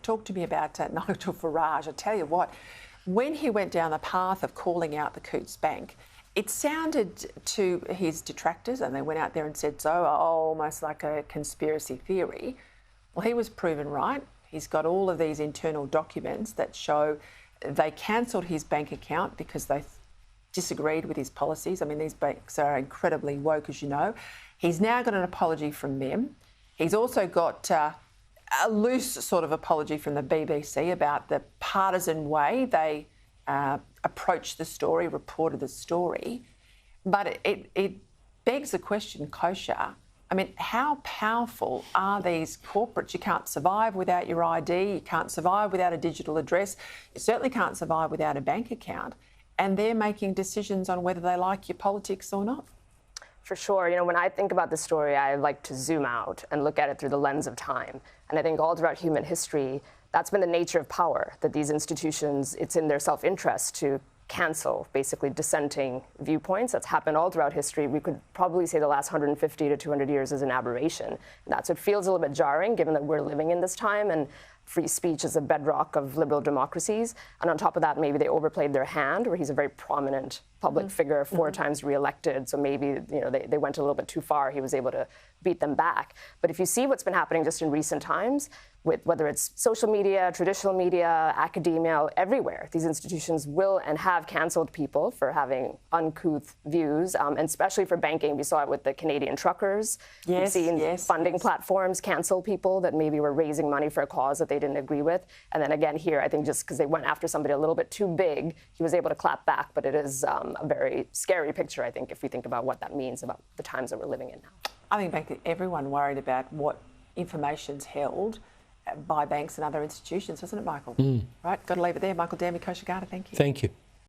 talk to me about Nigel Farage. I tell you what, when he went down the path of calling out the Coutts Bank, it sounded to his detractors, and they went out there and said so, almost like a conspiracy theory. Well, he was proven right. He's got all of these internal documents that show they cancelled his bank account because they disagreed with his policies. I mean, these banks are incredibly woke, as you know. He's now got an apology from them. He's also got a loose sort of apology from the BBC about the partisan way they approached the story, reported the story. But it begs the question, Kosha, I mean, how powerful are these corporates? You can't survive without your ID, you can't survive without a digital address, you certainly can't survive without a bank account, and they're making decisions on whether they like your politics or not. For sure. You know, when I think about this story, I like to zoom out and look at it through the lens of time. And I think all throughout human history, that's been the nature of power, that these institutions, it's in their self-interest to cancel basically dissenting viewpoints. That's happened all throughout history. We could probably say the last 150 to 200 years is an aberration. And that's what feels a little bit jarring, given that we're living in this time and free speech is a bedrock of liberal democracies. And on top of that, maybe they overplayed their hand, where he's a very prominent public figure, 4 times reelected. So maybe, you know, they went a little bit too far. He was able to beat them back. But if you see what's been happening just in recent times, with whether it's social media, traditional media, academia, everywhere, these institutions will and have cancelled people for having uncouth views, and especially for banking. We saw it with the Canadian truckers. Yes, We've seen funding platforms cancel people that maybe were raising money for a cause that they didn't agree with. And then again here, I think just because they went after somebody a little bit too big, he was able to clap back. But it is a very scary picture, I think, if we think about what that means about the times that we're living in now. I think back to everyone worried about what information's held by banks and other institutions, isn't it, Michael? Right, got to leave it there. Michael Damby, Kosha Garter, thank you. Thank you.